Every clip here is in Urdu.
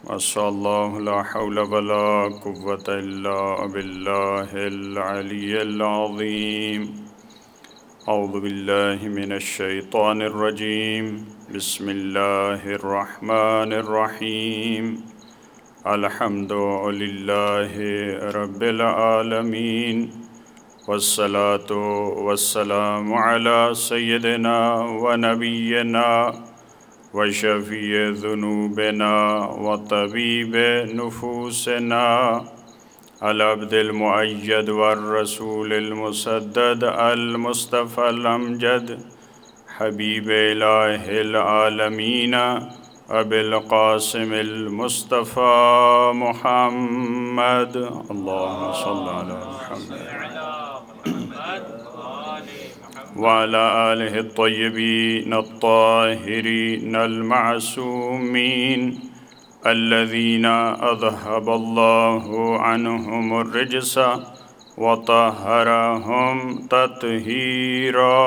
ماشاء اللہ لا حول ولا قوة الا باللہ العلی العظیم اعوذ باللہ من الشیطان الرجیم بسم اللہ الرحمن الرحیم الحمد للہ رب العالمین والصلاة والسلام علی سیدنا و نبینا وشفیع ذنوبنا وطبیب نفوسنا العبد المؤید والرسول المسدد المصطفى الامجد حبیب الہ العالمین ابی القاسم المصطفى محمد اللہم صل علی محمد وعلى آله الطيبين الطاهرين المعصومين الذين أذهب الله عنهم الرجس وطهرهم تطهيرا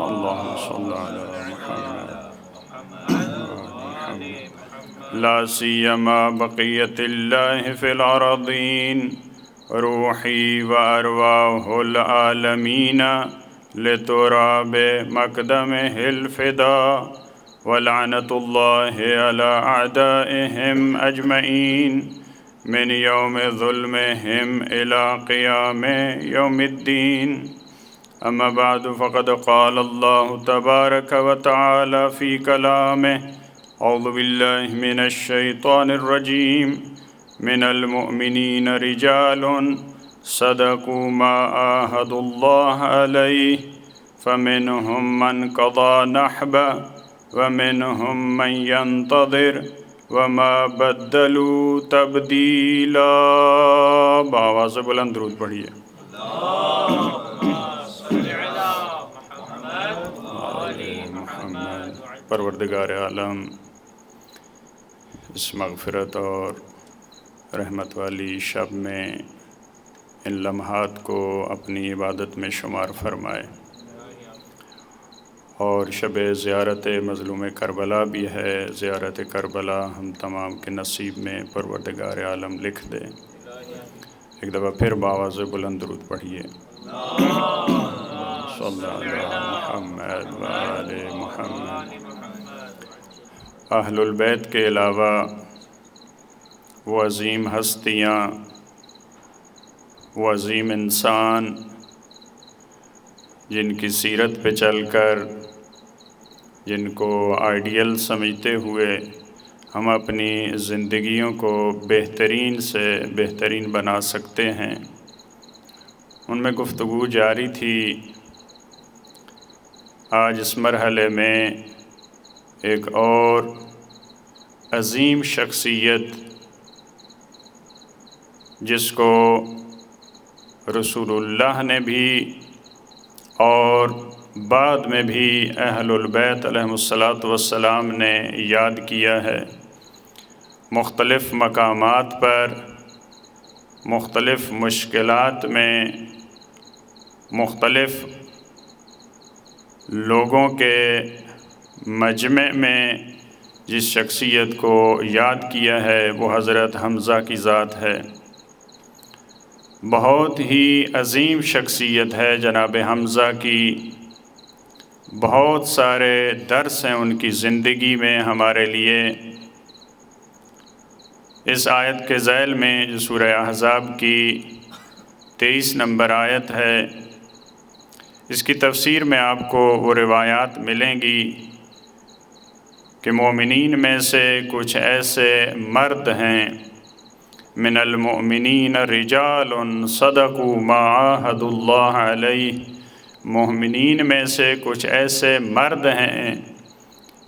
اللهم صل على محمد لا سيما بقية الله في الأرضين روحي وأرواح العالمين لتراب مقدمه الفدا ولعنة الله على أعدائهم أجمعين من يوم ظلمهم إلى قيام يوم الدين أما بعد فقد قال الله تبارك وتعالى في كلامه أعوذ بالله من الشيطان الرجيم من المؤمنين رجال صدقوا ما عاهدوا الله عليه فمنهم من قضى نحبه ومنهم من ينتظر وما بدلوا تبديلا بآواز بلند درود پڑھیے محمد پروردگار عالم اس مغفرت اور رحمت والی شب میں ان لمحات کو اپنی عبادت میں شمار فرمائے اور شب زیارت مظلوم کربلا بھی ہے. زیارت کربلا ہم تمام کے نصیب میں پروردگار عالم لکھ دے. ایک دفعہ پھر بآواز بلند درود پڑھیے صلی اللہ محمد وآل محمد. اہل البیت کے علاوہ وہ عظیم ہستیاں، وہ عظیم انسان جن کی سیرت پہ چل کر، جن کو آئیڈیل سمجھتے ہوئے ہم اپنی زندگیوں کو بہترین سے بہترین بنا سکتے ہیں، ان میں گفتگو جاری تھی. آج اس مرحلے میں ایک اور عظیم شخصیت جس کو رسول اللہ نے بھی اور بعد میں بھی اہل البیت علیہم الصلاۃ نے یاد کیا ہے، مختلف مقامات پر، مختلف مشکلات میں، مختلف لوگوں کے مجمع میں جس شخصیت کو یاد کیا ہے وہ حضرت حمزہ کی ذات ہے. بہت ہی عظیم شخصیت ہے جناب حمزہ کی. بہت سارے درس ہیں ان کی زندگی میں ہمارے لیے. اس آیت کے ذیل میں جو سورہ احزاب کی 23 نمبر آیت ہے، اس کی تفسیر میں آپ کو وہ روایات ملیں گی کہ مومنین میں سے کچھ ایسے مرد ہیں، من المؤمنین رجال صدقوا ما عاهدوا اللہ علیہ، مومنین میں سے کچھ ایسے مرد ہیں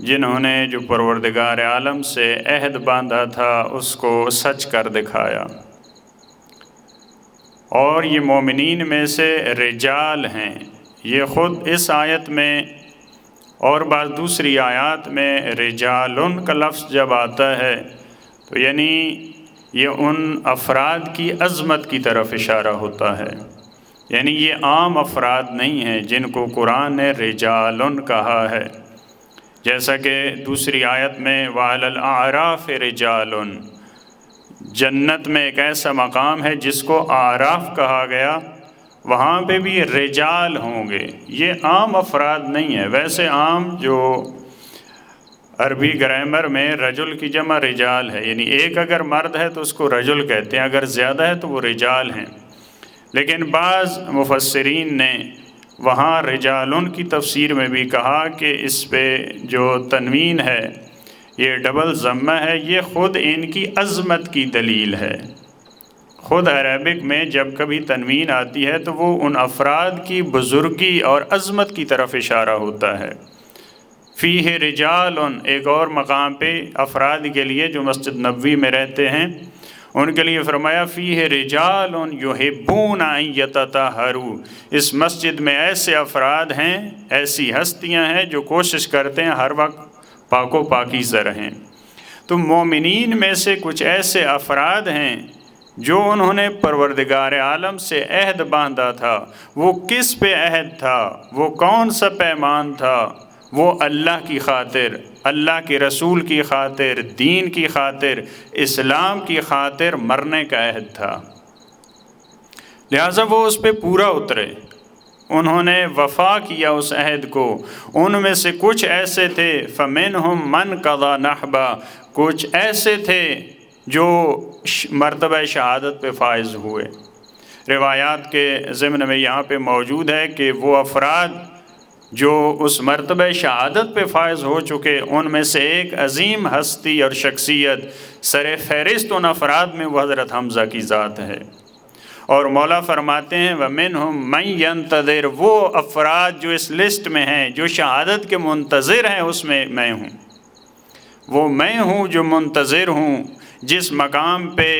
جنہوں نے جو پروردگار عالم سے عہد باندھا تھا اس کو سچ کر دکھایا. اور یہ مومنین میں سے رجال ہیں. یہ خود اس آیت میں اور بعض دوسری آیات میں رجالن کا لفظ جب آتا ہے تو یعنی یہ ان افراد کی عظمت کی طرف اشارہ ہوتا ہے. یعنی یہ عام افراد نہیں ہیں جن کو قرآن نے رجالن کہا ہے. جیسا کہ دوسری آیت میں وَعَلَى الْأَعْرَافِ رِجَالٌ، جنت میں ایک ایسا مقام ہے جس کو اعراف کہا گیا، وہاں پہ بھی رجال ہوں گے۔ یہ عام افراد نہیں ہے، ویسے عام جو عربی گرامر میں رجل کی جمع رجال ہے، یعنی ایک اگر مرد ہے تو اس کو رجل کہتے ہیں، اگر زیادہ ہے تو وہ رجال ہیں۔ لیکن بعض مفسرین نے وہاں رجالن کی تفسیر میں بھی کہا کہ اس پہ جو تنوین ہے یہ ڈبل ضمہ ہے، یہ خود ان کی عظمت کی دلیل ہے۔ خود عربک میں جب کبھی تنوین آتی ہے تو وہ ان افراد کی بزرگی اور عظمت کی طرف اشارہ ہوتا ہے۔ فیہ رجال، ایک اور مقام پہ افراد کے لیے جو مسجد نبوی میں رہتے ہیں ان کے لیے فرمایا فیہ رجال یحبون ان یتطہروا، اس مسجد میں ایسے افراد ہیں، ایسی ہستیاں ہیں جو کوشش کرتے ہیں ہر وقت پاک و پاکیزہ رہیں۔ تو مومنین میں سے کچھ ایسے افراد ہیں جو انہوں نے پروردگار عالم سے عہد باندھا تھا۔ وہ کس پہ عہد تھا؟ وہ کون سا پیمان تھا؟ وہ اللہ کی خاطر، اللہ کے رسول کی خاطر، دین کی خاطر، اسلام کی خاطر مرنے کا عہد تھا، لہٰذا وہ اس پہ پورا اترے، انہوں نے وفا کیا اس عہد کو۔ ان میں سے کچھ ایسے تھے فَمِنْهُمْ مَنْ قَضَى نَحْبًا، کچھ ایسے تھے جو مرتبہ شہادت پہ فائز ہوئے۔ روایات کے ضمن میں یہاں پہ موجود ہے کہ وہ افراد جو اس مرتبہ شہادت پہ فائز ہو چکے، ان میں سے ایک عظیم ہستی اور شخصیت سر فہرست ان افراد میں وہ حضرت حمزہ کی ذات ہے۔ اور مولا فرماتے ہیں وَمِنْهُمْ مَنْ يَنْتَظِرُ، وہ افراد جو اس لسٹ میں ہیں، جو شہادت کے منتظر ہیں، اس میں میں ہوں، وہ میں ہوں جو منتظر ہوں۔ جس مقام پہ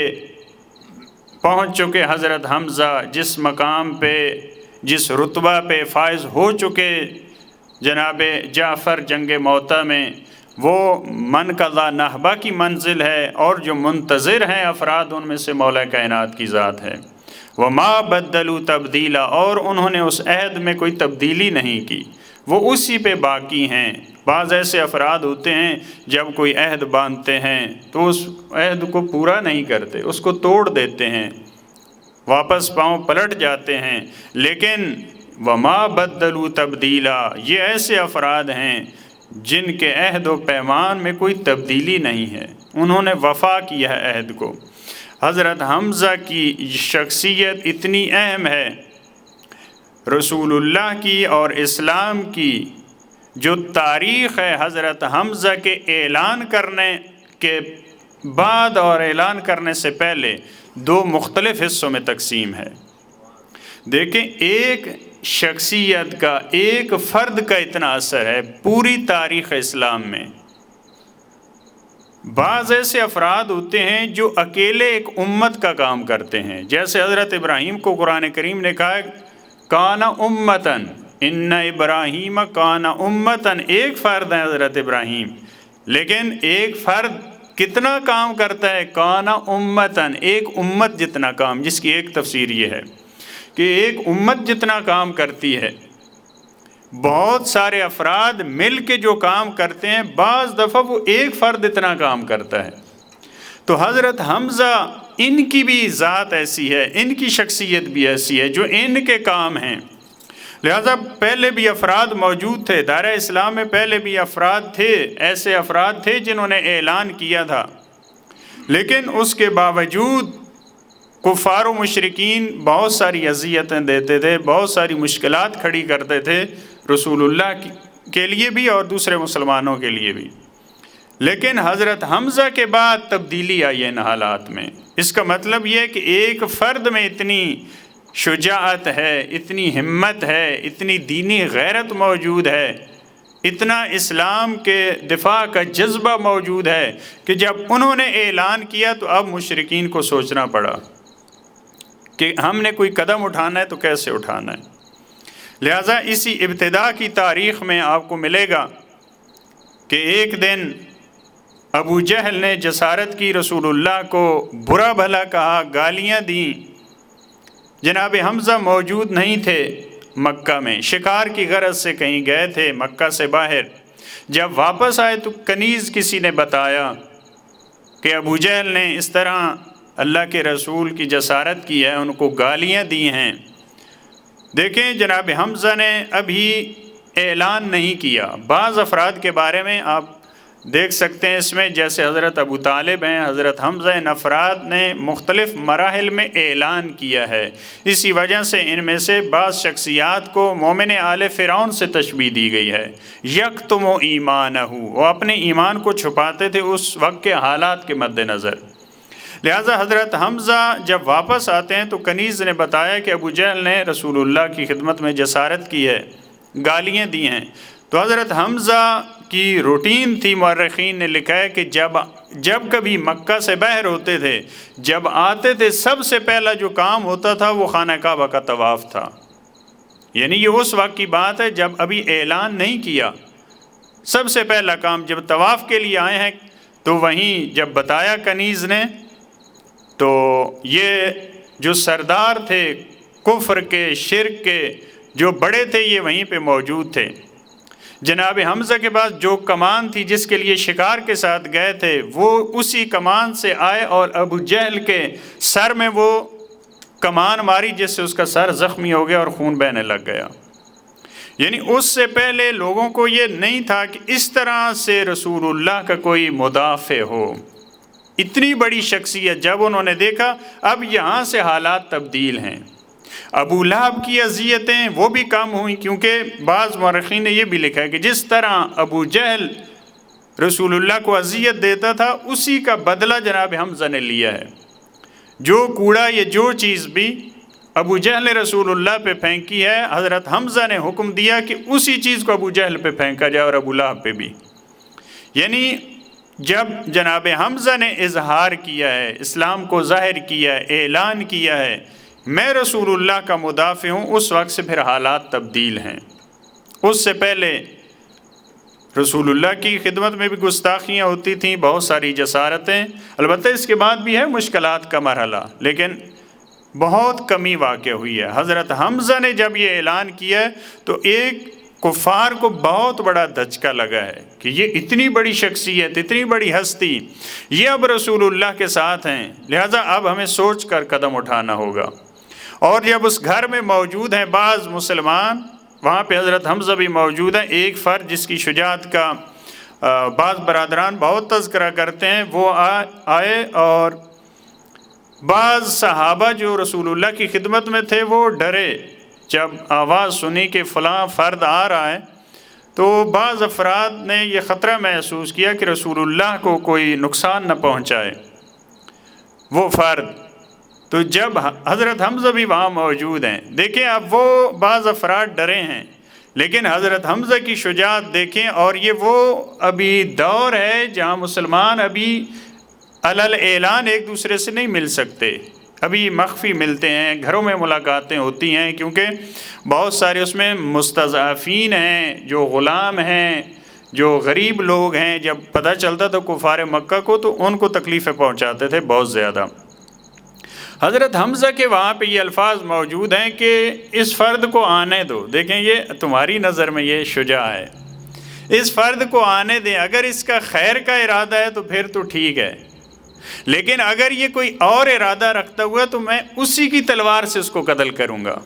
پہنچ چکے حضرت حمزہ، جس مقام پہ، جس رتبہ پہ فائز ہو چکے جناب جعفر جنگ موطا میں، وہ من قضا نحبہ کی منزل ہے، اور جو منتظر ہیں افراد ان میں سے مولا کائنات کی ذات ہے۔ وَمَا بَدَّلُوا تَبْدِيلًا، اور انہوں نے اس عہد میں کوئی تبدیلی نہیں کی، وہ اسی پہ باقی ہیں۔ بعض ایسے افراد ہوتے ہیں جب کوئی عہد باندھتے ہیں تو اس عہد کو پورا نہیں کرتے، اس کو توڑ دیتے ہیں، واپس پاؤں پلٹ جاتے ہیں۔ لیکن وَمَا بَدَّلُوا تَبْدِيلًا، یہ ایسے افراد ہیں جن کے عہد و پیمان میں کوئی تبدیلی نہیں ہے، انہوں نے وفا کیا ہے عہد کو۔ حضرت حمزہ کی شخصیت اتنی اہم ہے، رسول اللہ کی اور اسلام کی جو تاریخ ہے حضرت حمزہ کے اعلان کرنے کے بعد اور اعلان کرنے سے پہلے دو مختلف حصوں میں تقسیم ہے۔ دیکھیں، ایک شخصیت کا، ایک فرد کا اتنا اثر ہے پوری تاریخ اسلام میں۔ بعض ایسے افراد ہوتے ہیں جو اکیلے ایک امت کا کام کرتے ہیں، جیسے حضرت ابراہیم کو قرآن کریم نے کہا کان امتن، ان ابراہیم کان امتن، ایک فرد ہے حضرت ابراہیم، لیکن ایک فرد کتنا کام کرتا ہے؟ کان امتن، ایک امت جتنا کام، جس کی ایک تفسیر یہ ہے کہ ایک امت جتنا کام کرتی ہے۔ بہت سارے افراد مل کے جو کام کرتے ہیں، بعض دفعہ وہ ایک فرد اتنا کام کرتا ہے۔ تو حضرت حمزہ، ان کی بھی ذات ایسی ہے، ان کی شخصیت بھی ایسی ہے جو ان کے کام ہیں۔ لہذا پہلے بھی افراد موجود تھے، دائرہ اسلام میں پہلے بھی افراد تھے، ایسے افراد تھے جنہوں نے اعلان کیا تھا، لیکن اس کے باوجود کفار و مشرکین بہت ساری اذیتیں دیتے تھے، بہت ساری مشکلات کھڑی کرتے تھے رسول اللہ کے لیے بھی اور دوسرے مسلمانوں کے لیے بھی۔ لیکن حضرت حمزہ کے بعد تبدیلی آئی ہے ان حالات میں۔ اس کا مطلب یہ ہے کہ ایک فرد میں اتنی شجاعت ہے، اتنی ہمت ہے، اتنی دینی غیرت موجود ہے، اتنا اسلام کے دفاع کا جذبہ موجود ہے کہ جب انہوں نے اعلان کیا تو اب مشرکین کو سوچنا پڑا کہ ہم نے کوئی قدم اٹھانا ہے تو کیسے اٹھانا ہے۔ لہٰذا اسی ابتدا کی تاریخ میں آپ کو ملے گا کہ ایک دن ابو جہل نے جسارت کی، رسول اللہ کو برا بھلا کہا، گالیاں دیں۔ جناب حمزہ موجود نہیں تھے مکہ میں، شکار کی غرض سے کہیں گئے تھے مکہ سے باہر، جب واپس آئے تو کنیز کسی نے بتایا کہ ابو جہل نے اس طرح اللہ کے رسول کی جسارت کی ہے، ان کو گالیاں دی ہیں۔ دیکھیں جناب حمزہ نے ابھی اعلان نہیں کیا۔ بعض افراد کے بارے میں آپ دیکھ سکتے ہیں اس میں، جیسے حضرت ابو طالب ہیں، حضرت حمزہ، ان افراد نے مختلف مراحل میں اعلان کیا ہے۔ اسی وجہ سے ان میں سے بعض شخصیات کو مومن آل فرعون سے تشبیہ دی گئی ہے۔ یکتم ایمانہ، وہ اپنے ایمان کو چھپاتے تھے اس وقت کے حالات کے مد نظر۔ لہٰذا حضرت حمزہ جب واپس آتے ہیں تو کنیز نے بتایا کہ ابو جہل نے رسول اللہ کی خدمت میں جسارت کی ہے، گالیاں دی ہیں۔ تو حضرت حمزہ کی روٹین تھی، مورخین نے لکھا ہے کہ جب کبھی مکہ سے باہر ہوتے تھے، جب آتے تھے سب سے پہلا جو کام ہوتا تھا وہ خانہ کعبہ کا طواف تھا۔ یعنی یہ اس وقت کی بات ہے جب ابھی اعلان نہیں کیا، سب سے پہلا کام جب طواف کے لیے آئے ہیں تو وہیں جب بتایا کنیز نے تو یہ جو سردار تھے کفر کے، شرک کے، جو بڑے تھے یہ وہیں پہ موجود تھے۔ جناب حمزہ کے پاس جو کمان تھی جس کے لیے شکار کے ساتھ گئے تھے وہ اسی کمان سے آئے اور ابو جہل کے سر میں وہ کمان ماری جس سے اس کا سر زخمی ہو گیا اور خون بہنے لگ گیا۔ یعنی اس سے پہلے لوگوں کو یہ نہیں تھا کہ اس طرح سے رسول اللہ کا کوئی مدافع ہو۔ اتنی بڑی شخصیت جب انہوں نے دیکھا، اب یہاں سے حالات تبدیل ہیں۔ ابو لہب کی اذیتیں وہ بھی کم ہوئیں، کیونکہ بعض مورخین نے یہ بھی لکھا ہے کہ جس طرح ابو جہل رسول اللہ کو اذیت دیتا تھا اسی کا بدلہ جناب حمزہ نے لیا ہے۔ جو کوڑا یا جو چیز بھی ابو جہل نے رسول اللہ پہ پھینکی ہے، حضرت حمزہ نے حکم دیا کہ اسی چیز کو ابو جہل پہ پھینکا جائے اور ابو لہب پہ بھی۔ یعنی جب جناب حمزہ نے اظہار کیا ہے، اسلام کو ظاہر کیا ہے، اعلان کیا ہے میں رسول اللہ کا مدافع ہوں، اس وقت سے پھر حالات تبدیل ہیں۔ اس سے پہلے رسول اللہ کی خدمت میں بھی گستاخیاں ہوتی تھیں، بہت ساری جسارتیں، البتہ اس کے بعد بھی ہے مشکلات کا مرحلہ، لیکن بہت کمی واقع ہوئی ہے۔ حضرت حمزہ نے جب یہ اعلان کیا ہے تو ایک کفار کو بہت بڑا دھچکا لگا ہے کہ یہ اتنی بڑی شخصیت، اتنی بڑی ہستی، یہ اب رسول اللہ کے ساتھ ہیں، لہٰذا اب ہمیں سوچ کر قدم اٹھانا ہوگا۔ اور جب اس گھر میں موجود ہیں بعض مسلمان، وہاں پہ حضرت حمزہ بھی موجود ہیں، ایک فرد جس کی شجاعت کا بعض برادران بہت تذکرہ کرتے ہیں، وہ آئے اور بعض صحابہ جو رسول اللہ کی خدمت میں تھے وہ ڈرے جب آواز سنی کہ فلاں فرد آ رہا ہے، تو بعض افراد نے یہ خطرہ محسوس کیا کہ رسول اللہ کو کوئی نقصان نہ پہنچائے وہ فرد۔ تو جب حضرت حمزہ بھی وہاں موجود ہیں، دیکھیں اب وہ بعض افراد ڈرے ہیں، لیکن حضرت حمزہ کی شجاعت دیکھیں، اور یہ وہ ابھی دور ہے جہاں مسلمان ابھی علل اعلان ایک دوسرے سے نہیں مل سکتے، ابھی مخفی ملتے ہیں، گھروں میں ملاقاتیں ہوتی ہیں، کیونکہ بہت سارے اس میں مستضعفین ہیں، جو غلام ہیں، جو غریب لوگ ہیں، جب پتہ چلتا تو کفار مکہ کو تو ان کو تکلیفیں پہنچاتے تھے بہت زیادہ۔ حضرت حمزہ کے وہاں پہ یہ الفاظ موجود ہیں کہ اس فرد کو آنے دو۔ دیکھیں یہ تمہاری نظر میں یہ شجاع ہے، اس فرد کو آنے دیں، اگر اس کا خیر کا ارادہ ہے تو پھر تو ٹھیک ہے، لیکن اگر یہ کوئی اور ارادہ رکھتا ہوا تو میں اسی کی تلوار سے اس کو قتل کروں گا۔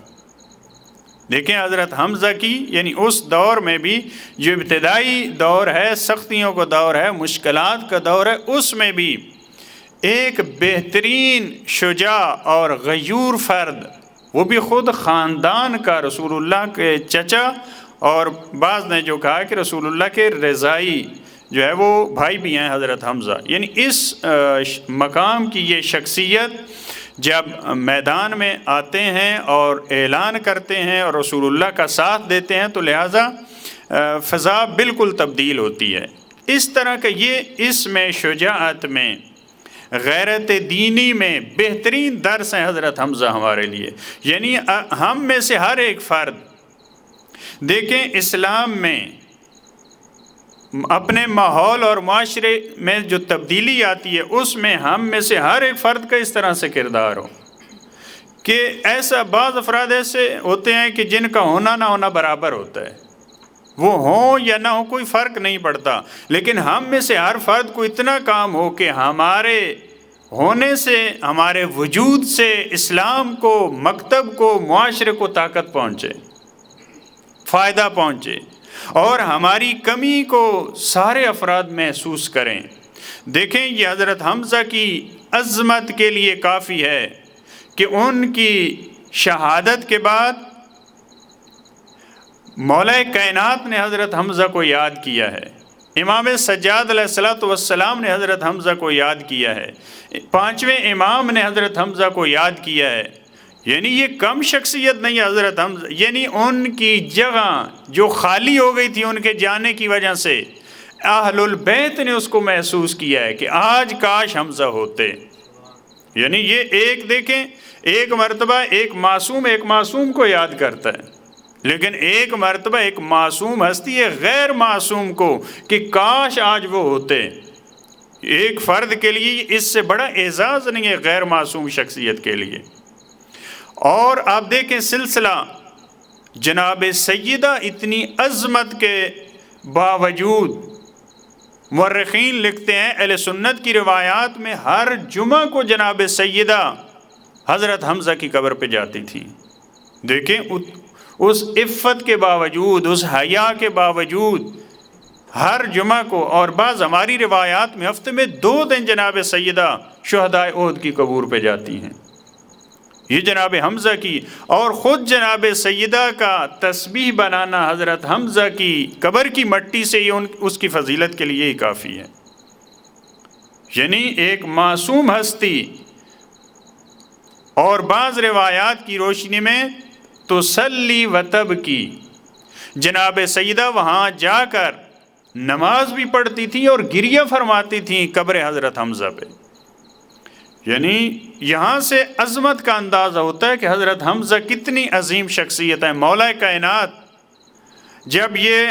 دیکھیں حضرت حمزہ کی، یعنی اس دور میں بھی جو ابتدائی دور ہے، سختیوں کا دور ہے، مشکلات کا دور ہے، اس میں بھی ایک بہترین شجاع اور غیور فرد، وہ بھی خود خاندان کا، رسول اللہ کے چچا، اور بعض نے جو کہا کہ رسول اللہ کے رضائی جو ہے وہ بھائی بھی ہیں حضرت حمزہ، یعنی اس مقام کی یہ شخصیت جب میدان میں آتے ہیں اور اعلان کرتے ہیں اور رسول اللہ کا ساتھ دیتے ہیں تو لہٰذا فضا بالکل تبدیل ہوتی ہے۔ اس طرح کا یہ اس میں شجاعت میں، غیرت دینی میں بہترین درس ہیں حضرت حمزہ ہمارے لیے۔ یعنی ہم میں سے ہر ایک فرد، دیکھیں اسلام میں اپنے ماحول اور معاشرے میں جو تبدیلی آتی ہے اس میں ہم میں سے ہر ایک فرد کا اس طرح سے کردار ہو کہ ایسا، بعض افراد ایسے ہوتے ہیں کہ جن کا ہونا نہ ہونا برابر ہوتا ہے، وہ ہوں یا نہ ہو کوئی فرق نہیں پڑتا، لیکن ہم میں سے ہر فرد کو اتنا کام ہو کہ ہمارے ہونے سے، ہمارے وجود سے اسلام کو، مکتب کو، معاشرے کو طاقت پہنچے، فائدہ پہنچے، اور ہماری کمی کو سارے افراد محسوس کریں۔ دیکھیں یہ حضرت حمزہ کی عظمت کے لیے کافی ہے کہ ان کی شہادت کے بعد مولا کائنات نے حضرت حمزہ کو یاد کیا ہے، امام سجاد علیہ السلام نے حضرت حمزہ کو یاد کیا ہے، 5ویں امام نے حضرت حمزہ کو یاد کیا ہے۔ یعنی یہ کم شخصیت نہیں ہے حضرت حمزہ، یعنی ان کی جگہ جو خالی ہو گئی تھی ان کے جانے کی وجہ سے اہل البیت نے اس کو محسوس کیا ہے کہ آج کاش حمزہ ہوتے۔ یعنی یہ ایک دیکھیں، ایک مرتبہ ایک معصوم کو یاد کرتا ہے، لیکن ایک مرتبہ ایک معصوم ہستی ہے غیر معصوم کو کہ کاش آج وہ ہوتے۔ ایک فرد کے لیے اس سے بڑا اعزاز نہیں ہے غیر معصوم شخصیت کے لیے۔ اور آپ دیکھیں سلسلہ جناب سیدہ اتنی عظمت کے باوجود مورخین لکھتے ہیں اہل سنت کی روایات میں ہر جمعہ کو جناب سیدہ حضرت حمزہ کی قبر پہ جاتی تھیں۔ دیکھیں اس عفت کے باوجود، اس حیا کے باوجود ہر جمعہ کو، اور بعض ہماری روایات میں ہفتے میں 2 دن جناب سیدہ شہداء احد کی قبور پہ جاتی ہیں۔ یہ جناب حمزہ کی، اور خود جناب سیدہ کا تسبیح بنانا حضرت حمزہ کی قبر کی مٹی سے یہ اس کی فضیلت کے لیے ہی کافی ہے۔ یعنی ایک معصوم ہستی، اور بعض روایات کی روشنی میں تسلی و تب کی، جناب سیدہ وہاں جا کر نماز بھی پڑھتی تھی اور گریہ فرماتی تھیں قبر حضرت حمزہ پہ۔ یعنی یہاں سے عظمت کا اندازہ ہوتا ہے کہ حضرت حمزہ کتنی عظیم شخصیت ہے۔ مولا کائنات جب یہ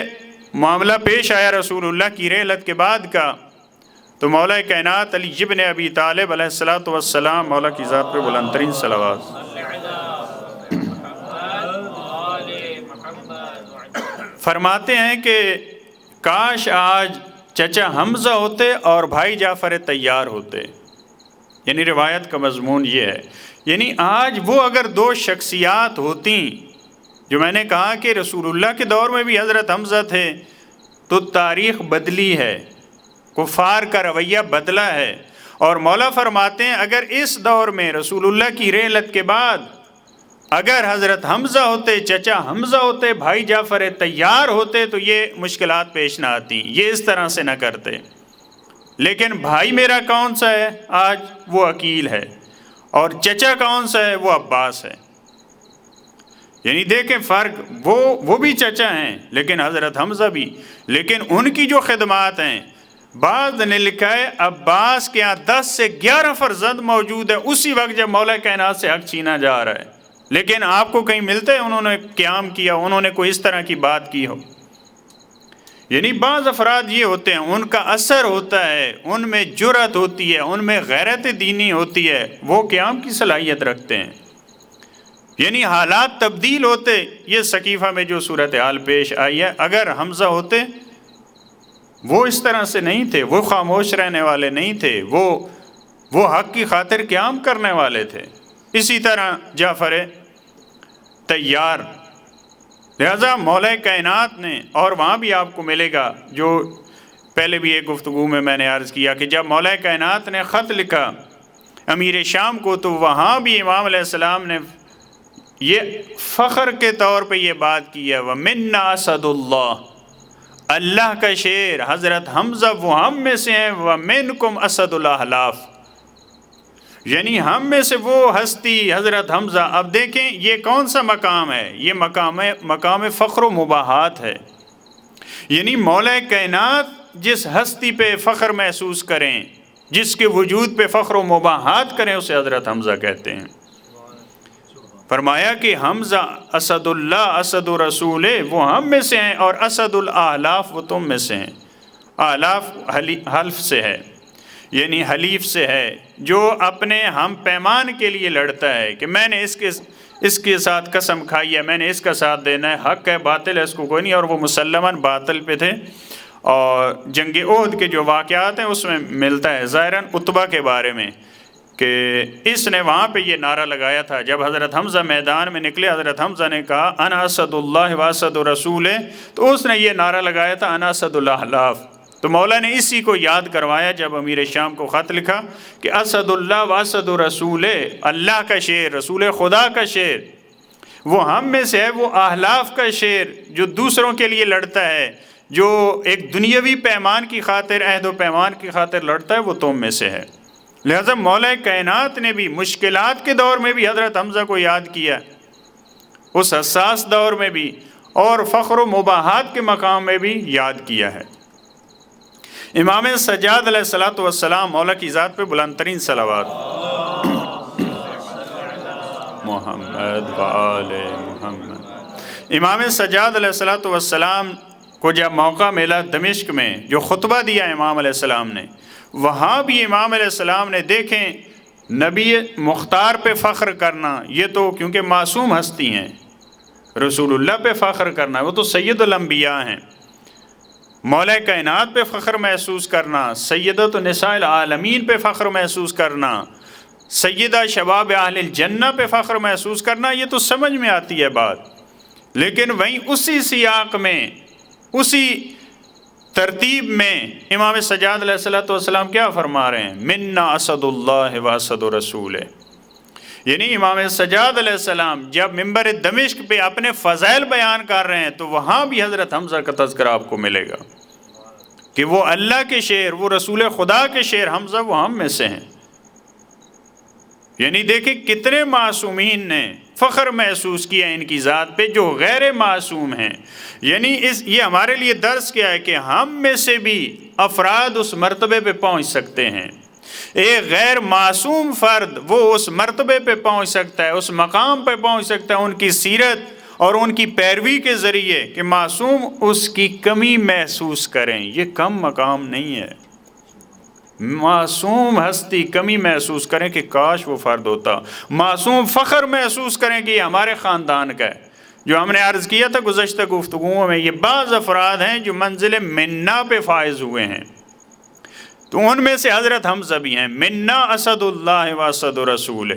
معاملہ پیش آیا رسول اللہ کی رحلت کے بعد کا، تو مولا کائنات علی ابن ابی طالب علیہ السلام، مولا کی ذات پہ بلند ترین صلوات، فرماتے ہیں کہ کاش آج چچا حمزہ ہوتے اور بھائی جعفر طیار ہوتے۔ یعنی روایت کا مضمون یہ ہے، یعنی آج وہ اگر 2 شخصیات ہوتی، جو میں نے کہا کہ رسول اللہ کے دور میں بھی حضرت حمزہ تھے، تو تاریخ بدلی ہے، کفار کا رویہ بدلا ہے، اور مولا فرماتے ہیں اگر اس دور میں رسول اللہ کی رحلت کے بعد اگر حضرت حمزہ ہوتے، چچا حمزہ ہوتے، بھائی جعفر طیار ہوتے، تو یہ مشکلات پیش نہ آتی، یہ اس طرح سے نہ کرتے۔ لیکن بھائی میرا کون سا ہے آج؟ وہ عقیل ہے، اور چچا کون سا ہے؟ وہ عباس ہے۔ یعنی دیکھیں فرق، وہ بھی چچا ہیں لیکن حضرت حمزہ بھی، لیکن ان کی جو خدمات ہیں، بعض نے لکھا ہے عباس کے یہاں 10 سے 11 فرزند موجود ہے اسی وقت جب مولا کائنات سے حق چھینا جا رہا ہے، لیکن آپ کو کہیں ملتے ہیں انہوں نے قیام کیا، انہوں نے کوئی اس طرح کی بات کی ہو؟ یعنی بعض افراد یہ ہوتے ہیں، ان کا اثر ہوتا ہے، ان میں جرأت ہوتی ہے، ان میں غیرت دینی ہوتی ہے، وہ قیام کی صلاحیت رکھتے ہیں۔ یعنی حالات تبدیل ہوتے، یہ سقیفہ میں جو صورتحال پیش آئی ہے، اگر حمزہ ہوتے وہ اس طرح سے نہیں تھے، وہ خاموش رہنے والے نہیں تھے، وہ حق کی خاطر قیام کرنے والے تھے۔ اسی طرح جعفر طیار، لہذا مولا کائنات نے، اور وہاں بھی آپ کو ملے گا، جو پہلے بھی ایک گفتگو میں نے عرض کیا کہ جب مولا کائنات نے خط لکھا امیر شام کو، تو وہاں بھی امام علیہ السلام نے یہ فخر کے طور پہ یہ بات کی ہے، وَمِنَّا اسد اللہ، اللہ کا شیر حضرت حمزہ وہ ہم میں سے ہیں، وَمِنْكُمْ اسد الاحلاف، یعنی ہم میں سے وہ ہستی حضرت حمزہ۔ اب دیکھیں یہ کون سا مقام ہے؟ یہ مقام فخر و مباحات ہے، یعنی مولا کائنات جس ہستی پہ فخر محسوس کریں، جس کے وجود پہ فخر و مباحات کریں، اسے حضرت حمزہ کہتے ہیں۔ فرمایا کہ حمزہ اسد اللہ، اسد رسول، وہ ہم میں سے ہیں، اور اسد الاحلاف وہ تم میں سے ہیں۔ احلاف حلف سے ہے، یعنی حلیف سے ہے، جو اپنے ہم پیمان کے لیے لڑتا ہے کہ میں نے اس کے ساتھ قسم کھائی ہے، میں نے اس کا ساتھ دینا ہے، حق ہے باطل ہے اس کو کوئی نہیں، اور وہ مسلماً باطل پہ تھے۔ اور جنگ احد کے جو واقعات ہیں اس میں ملتا ہے ظاہراً عتبہ کے بارے میں کہ اس نے وہاں پہ یہ نعرہ لگایا تھا جب حضرت حمزہ میدان میں نکلے، حضرت حمزہ نے کہا انا اسد اللہ و اسد رسول، تو اس نے یہ نعرہ لگایا تھا انا اسد الاحلاف۔ تو مولا نے اسی کو یاد کروایا جب امیر شام کو خط لکھا کہ اسد اللہ و اسد رسول، اللہ کا شیر، رسول خدا کا شیر وہ ہم میں سے ہے، وہ احلاف کا شیر جو دوسروں کے لیے لڑتا ہے، جو ایک دنیاوی پیمان کی خاطر، عہد و پیمان کی خاطر لڑتا ہے، وہ تم میں سے ہے۔ لہذا مولا کائنات نے بھی مشکلات کے دور میں بھی حضرت حمزہ کو یاد کیا، اس حساس دور میں بھی، اور فخر و مباحات کے مقام میں بھی یاد کیا ہے۔ امام سجاد علیہ الصلوۃ والسلام، مولا کی ذات پہ بلند ترین صلوات، محمد و آل محمد۔ امام سجاد علیہ الصلوۃ والسلام کو جب موقع ملا دمشق میں جو خطبہ دیا امام علیہ السلام نے، وہاں بھی امام علیہ السلام نے دیکھیں نبی مختار پہ فخر کرنا، یہ تو کیونکہ معصوم ہستی ہیں، رسول اللہ پہ فخر کرنا، وہ تو سید الانبیاء ہیں، مولا کائنات پہ فخر محسوس کرنا، سیدۃ نساء العالمین پہ فخر محسوس کرنا، سیدہ شباب اہل الجنہ پہ فخر محسوس کرنا، یہ تو سمجھ میں آتی ہے بات، لیکن وہیں اسی سیاق میں، اسی ترتیب میں امام سجاد علیہ الصلوۃ والسلام کیا فرما رہے ہیں؟ منا اسد اللہ و اسد رسول، یعنی امام سجاد علیہ السلام جب منبر دمشق پہ اپنے فضائل بیان کر رہے ہیں تو وہاں بھی حضرت حمزہ کا تذکرہ آپ کو ملے گا کہ وہ اللہ کے شیر، وہ رسول خدا کے شیر حمزہ وہ ہم میں سے ہیں۔ یعنی دیکھیں کتنے معصومین نے فخر محسوس کیا ان کی ذات پہ جو غیر معصوم ہیں۔ یعنی یہ ہمارے لیے درس کیا ہے کہ ہم میں سے بھی افراد اس مرتبے پہ پہنچ سکتے ہیں، ایک غیر معصوم فرد وہ اس مرتبے پہ پہنچ سکتا ہے، اس مقام پہ پہنچ سکتا ہے ان کی سیرت اور ان کی پیروی کے ذریعے کہ معصوم اس کی کمی محسوس کریں۔ یہ کم مقام نہیں ہے، معصوم ہستی کمی محسوس کریں کہ کاش وہ فرد ہوتا، معصوم فخر محسوس کریں کہ یہ ہمارے خاندان کا ہے۔ جو ہم نے عرض کیا تھا گزشتہ گفتگوؤں میں، یہ بعض افراد ہیں جو منزل منا پہ فائز ہوئے ہیں، تو ان میں سے حضرت حمزہ بھی ہیں، منا اسد اللہ و اسد رسول۔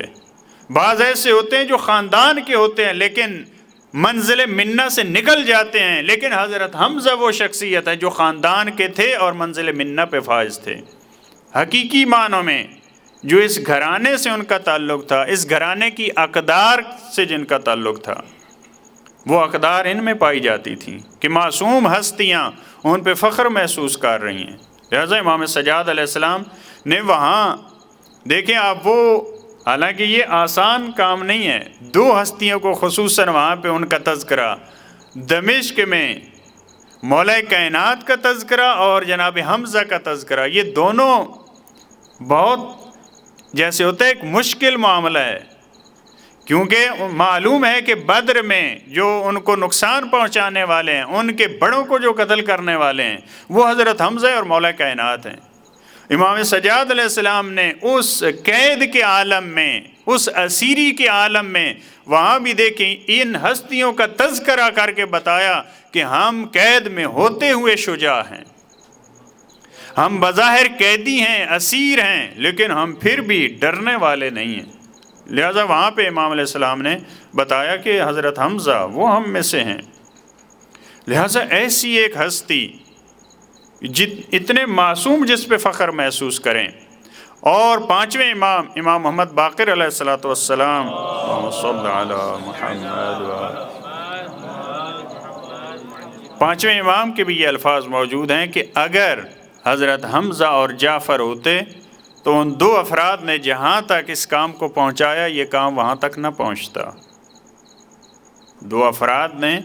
بعض ایسے ہوتے ہیں جو خاندان کے ہوتے ہیں لیکن منزل منا سے نکل جاتے ہیں، لیکن حضرت حمزہ وہ شخصیت ہے جو خاندان کے تھے اور منزل منا پہ فائز تھے، حقیقی معنوں میں جو اس گھرانے سے ان کا تعلق تھا، اس گھرانے کی اقدار سے جن کا تعلق تھا، وہ اقدار ان میں پائی جاتی تھیں کہ معصوم ہستیاں ان پہ فخر محسوس کر رہی ہیں۔ لہٰذا امام سجاد علیہ السلام نے وہاں دیکھیں آپ، وہ حالانکہ یہ آسان کام نہیں ہے، دو ہستیوں کو خصوصاً وہاں پہ ان کا تذکرہ، دمشق میں مولا کائنات کا تذکرہ اور جناب حمزہ کا تذکرہ، یہ دونوں بہت جیسے ہوتا ہے ایک مشکل معاملہ ہے، کیونکہ معلوم ہے کہ بدر میں جو ان کو نقصان پہنچانے والے ہیں، ان کے بڑوں کو جو قتل کرنے والے ہیں، وہ حضرت حمزہ اور مولا کائنات ہیں۔ امام سجاد علیہ السلام نے اس قید کے عالم میں، اس اسیری کے عالم میں، وہاں بھی دیکھیں ان ہستیوں کا تذکرہ کر کے بتایا کہ ہم قید میں ہوتے ہوئے شجاع ہیں، ہم بظاہر قیدی ہیں، اسیر ہیں، لیکن ہم پھر بھی ڈرنے والے نہیں ہیں۔ لہٰذا وہاں پہ امام علیہ السلام نے بتایا کہ حضرت حمزہ وہ ہم میں سے ہیں۔ لہٰذا ایسی ایک ہستی اتنے معصوم جس پہ فخر محسوس کریں۔ اور پانچویں امام، امام محمد باقر علیہ الصلوۃ والسلام، صلی علی محمد، پانچویں امام کے بھی یہ الفاظ موجود ہیں کہ اگر حضرت حمزہ اور جعفر ہوتے تو ان دو افراد نے جہاں تک اس کام کو پہنچایا یہ کام وہاں تک نہ پہنچتا۔ دو افراد نے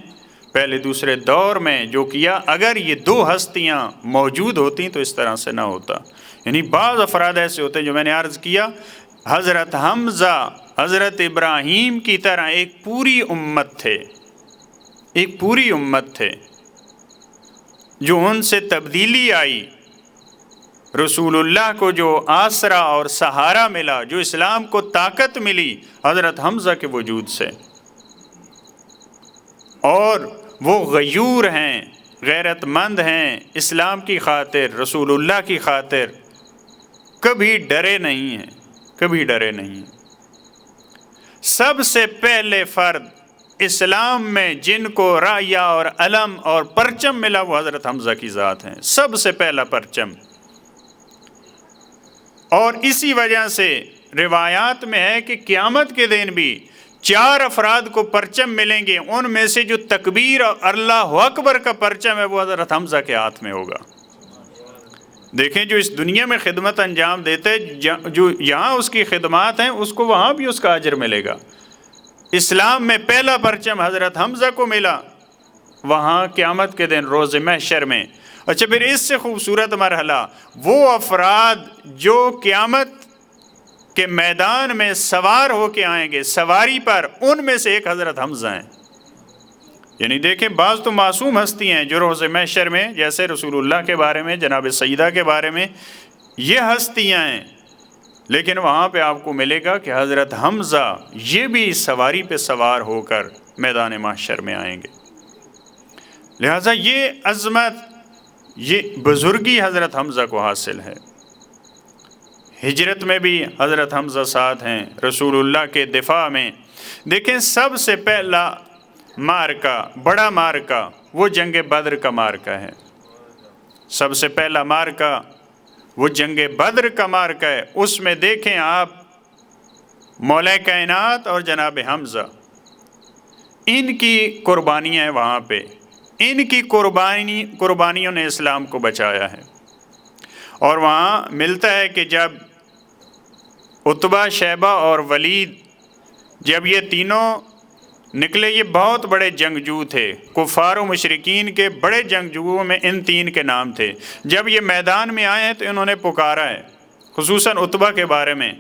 پہلے دوسرے دور میں جو کیا، اگر یہ دو ہستیاں موجود ہوتی تو اس طرح سے نہ ہوتا۔ یعنی بعض افراد ایسے ہوتے جو میں نے عرض کیا، حضرت حمزہ حضرت ابراہیم کی طرح ایک پوری امت تھے، ایک پوری امت تھے جو ان سے تبدیلی آئی، رسول اللہ کو جو آسرا اور سہارا ملا، جو اسلام کو طاقت ملی حضرت حمزہ کے وجود سے، اور وہ غیور ہیں، غیرت مند ہیں، اسلام کی خاطر، رسول اللہ کی خاطر کبھی ڈرے نہیں ہیں، کبھی ڈرے نہیں ہیں۔ سب سے پہلے فرد اسلام میں جن کو رایہ اور علم اور پرچم ملا وہ حضرت حمزہ کی ذات ہیں، سب سے پہلا پرچم۔ اور اسی وجہ سے روایات میں ہے کہ قیامت کے دن بھی 4 افراد کو پرچم ملیں گے، ان میں سے جو تکبیر اور اللہ اکبر کا پرچم ہے وہ حضرت حمزہ کے ہاتھ میں ہوگا۔ دیکھیں، جو اس دنیا میں خدمت انجام دیتے، جو یہاں اس کی خدمات ہیں اس کو وہاں بھی اس کا اجر ملے گا۔ اسلام میں پہلا پرچم حضرت حمزہ کو ملا، وہاں قیامت کے دن روز محشر میں۔ اچھا، پھر اس سے خوبصورت مرحلہ، وہ افراد جو قیامت کے میدان میں سوار ہو کے آئیں گے سواری پر، ان میں سے ایک حضرت حمزہ ہیں۔ یعنی دیکھیں، بعض تو معصوم ہستی ہیں جو روز محشر میں، جیسے رسول اللہ کے بارے میں، جناب سیدہ کے بارے میں، یہ ہستیاں ہیں، لیکن وہاں پہ آپ کو ملے گا کہ حضرت حمزہ یہ بھی سواری پہ سوار ہو کر میدان محشر میں آئیں گے۔ لہٰذا یہ عظمت، یہ بزرگی حضرت حمزہ کو حاصل ہے۔ ہجرت میں بھی حضرت حمزہ ساتھ ہیں، رسول اللہ کے دفاع میں۔ دیکھیں، سب سے پہلا مارکا، بڑا مارکا، وہ جنگ بدر کا مارکا ہے۔ سب سے پہلا مارکا وہ جنگ بدر کا مارکا ہے۔ اس میں دیکھیں آپ، مولا کائنات اور جناب حمزہ، ان کی قربانیاں ہیں وہاں پہ، ان کی قربانیوں نے اسلام کو بچایا ہے۔ اور وہاں ملتا ہے کہ جب عتبہ، شیبہ اور ولید، جب یہ تینوں نکلے، یہ بہت بڑے جنگجو تھے، کفار و مشرکین کے بڑے جنگجوؤں میں ان 3 کے نام تھے۔ جب یہ میدان میں آئے ہیں تو انہوں نے پکارا ہے، خصوصاً عتبہ کے بارے میں،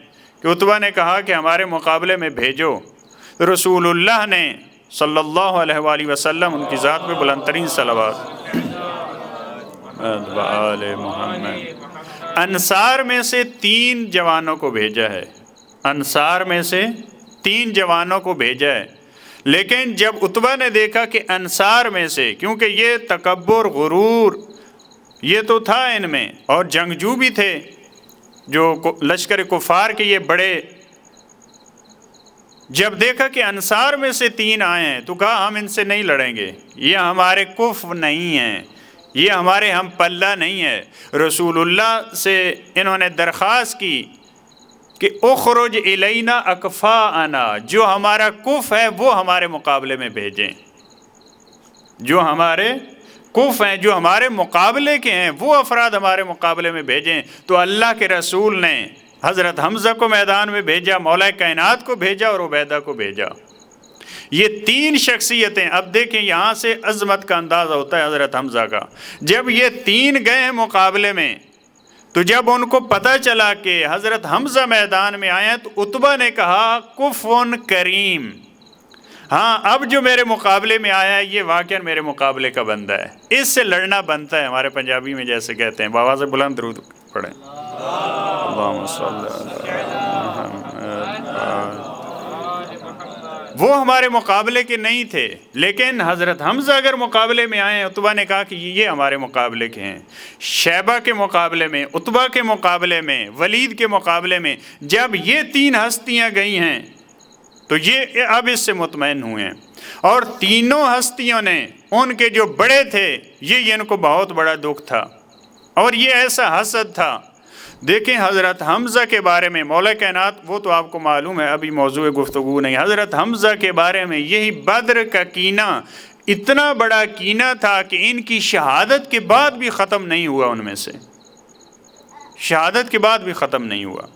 کہ عتبہ نے کہا کہ ہمارے مقابلے میں بھیجو۔ تو رسول اللہ نے صلی اللہ علیہ وآلہ وسلم ان کی ذات پہ بلند ترین صلوات آل محمد، انصار میں سے 3 جوانوں کو بھیجا ہے، انصار میں سے 3 جوانوں کو بھیجا ہے۔ لیکن جب عتبہ نے دیکھا کہ انصار میں سے، کیونکہ یہ تکبر، غرور یہ تو تھا ان میں، اور جنگجو بھی تھے، جو لشکر کفار کے یہ بڑے، جب دیکھا کہ انصار میں سے 3 آئے ہیں تو کہا ہم ان سے نہیں لڑیں گے، یہ ہمارے کفو نہیں ہیں، یہ ہمارے ہم پلہ نہیں ہے۔ رسول اللہ سے انہوں نے درخواست کی کہ اخرج الینا اکفاءنا، جو ہمارا کف ہے وہ ہمارے مقابلے میں بھیجیں، جو ہمارے کف ہیں، جو ہمارے مقابلے کے ہیں، وہ افراد ہمارے مقابلے میں بھیجیں۔ تو اللہ کے رسول نے حضرت حمزہ کو میدان میں بھیجا، مولا کائنات کو بھیجا اور عبیدہ کو بھیجا۔ یہ 3 شخصیتیں، اب دیکھیں یہاں سے عظمت کا اندازہ ہوتا ہے حضرت حمزہ کا۔ جب یہ 3 گئے ہیں مقابلے میں، تو جب ان کو پتہ چلا کہ حضرت حمزہ میدان میں آئے ہیں تو عتبہ نے کہا کفن کریم، ہاں اب جو میرے مقابلے میں آیا ہے یہ واقعاً میرے مقابلے کا بندہ ہے، اس سے لڑنا بنتا ہے۔ ہمارے پنجابی میں جیسے کہتے ہیں، بآواز بلند درود پڑھیں، اللہم صلی اللہ علیہ۔ وہ ہمارے مقابلے کے نہیں تھے، لیکن حضرت حمزہ اگر مقابلے میں آئے ہیں، عتبہ نے کہا کہ یہ ہمارے مقابلے کے ہیں۔ شیبہ کے مقابلے میں، عتبہ کے مقابلے میں، ولید کے مقابلے میں جب یہ 3 ہستیاں گئی ہیں تو یہ اب اس سے مطمئن ہوئے ہیں، اور تینوں ہستیوں نے، ان کے جو بڑے تھے، یہ ان کو بہت بڑا دکھ تھا اور یہ ایسا حسد تھا۔ دیکھیں حضرت حمزہ کے بارے میں، مولا کائنات، وہ تو آپ کو معلوم ہے، ابھی موضوع گفتگو نہیں، حضرت حمزہ کے بارے میں یہی بدر کا کینہ اتنا بڑا کینہ تھا کہ ان کی شہادت کے بعد بھی ختم نہیں ہوا، ان میں سے شہادت کے بعد بھی ختم نہیں ہوا۔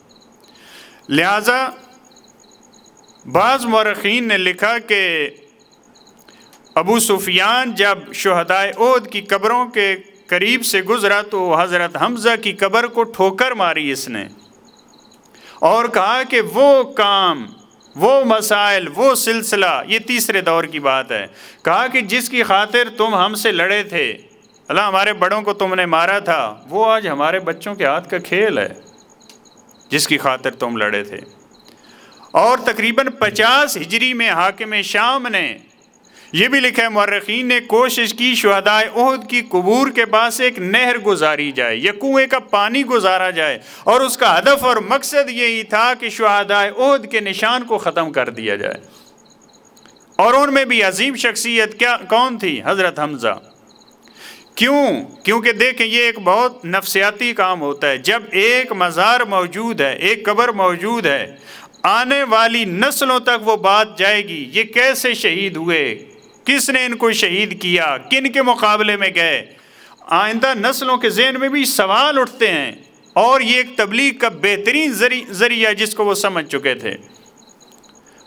لہٰذا بعض مورخین نے لکھا کہ ابو سفیان جب شہدائے احد کی قبروں کے قریب سے گزرا تو حضرت حمزہ کی قبر کو ٹھوکر ماری اس نے، اور کہا کہ وہ کام، وہ مسائل، وہ سلسلہ، یہ تیسرے دور کی بات ہے، کہا کہ جس کی خاطر تم ہم سے لڑے تھے، اللہ ہمارے بڑوں کو تم نے مارا تھا، وہ آج ہمارے بچوں کے ہاتھ کا کھیل ہے جس کی خاطر تم لڑے تھے۔ اور تقریباً 50 ہجری میں حاکم شام نے یہ بھی لکھا ہے، مورخین نے کوشش کی شہدائے احد کی قبور کے پاس ایک نہر گزاری جائے یا کنویں کا پانی گزارا جائے، اور اس کا ہدف اور مقصد یہی تھا کہ شہدائے احد کے نشان کو ختم کر دیا جائے۔ اور ان میں بھی عظیم شخصیت کون تھی؟ حضرت حمزہ۔ کیونکہ دیکھیں یہ ایک بہت نفسیاتی کام ہوتا ہے۔ جب ایک مزار موجود ہے، ایک قبر موجود ہے، آنے والی نسلوں تک وہ بات جائے گی، یہ کیسے شہید ہوئے، کس نے ان کو شہید کیا، کن کے مقابلے میں گئے، آئندہ نسلوں کے ذہن میں بھی سوال اٹھتے ہیں۔ اور یہ ایک تبلیغ کا بہترین ذریعہ جس کو وہ سمجھ چکے تھے،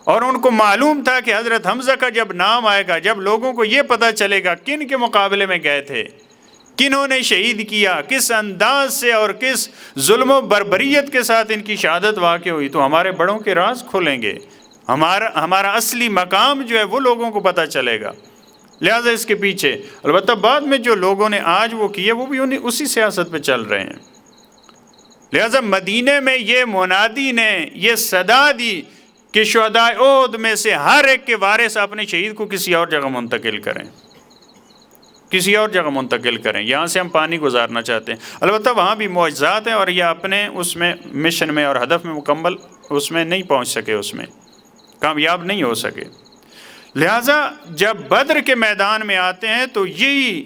اور ان کو معلوم تھا کہ حضرت حمزہ کا جب نام آئے گا، جب لوگوں کو یہ پتہ چلے گا کن کے مقابلے میں گئے تھے، کنہوں نے شہید کیا، کس انداز سے اور کس ظلم و بربریت کے ساتھ ان کی شہادت واقع ہوئی، تو ہمارے بڑوں کے راز کھولیں گے، ہمارا اصلی مقام جو ہے وہ لوگوں کو پتہ چلے گا۔ لہٰذا اس کے پیچھے البتہ بعد میں جو لوگوں نے آج وہ کیا وہ بھی اسی سیاست پہ چل رہے ہیں۔ لہٰذا مدینے میں یہ منادی نے یہ صدا دی کہ شہدائے احد میں سے ہر ایک کے وارث اپنے شہید کو کسی اور جگہ منتقل کریں، کسی اور جگہ منتقل کریں، یہاں سے ہم پانی گزارنا چاہتے ہیں۔ البتہ وہاں بھی معجزات ہیں، اور یہ اپنے اس میں مشن میں اور ہدف میں مکمل اس میں نہیں پہنچ سکے، اس میں کامیاب نہیں ہو سکے۔ لہٰذا جب بدر کے میدان میں آتے ہیں تو یہی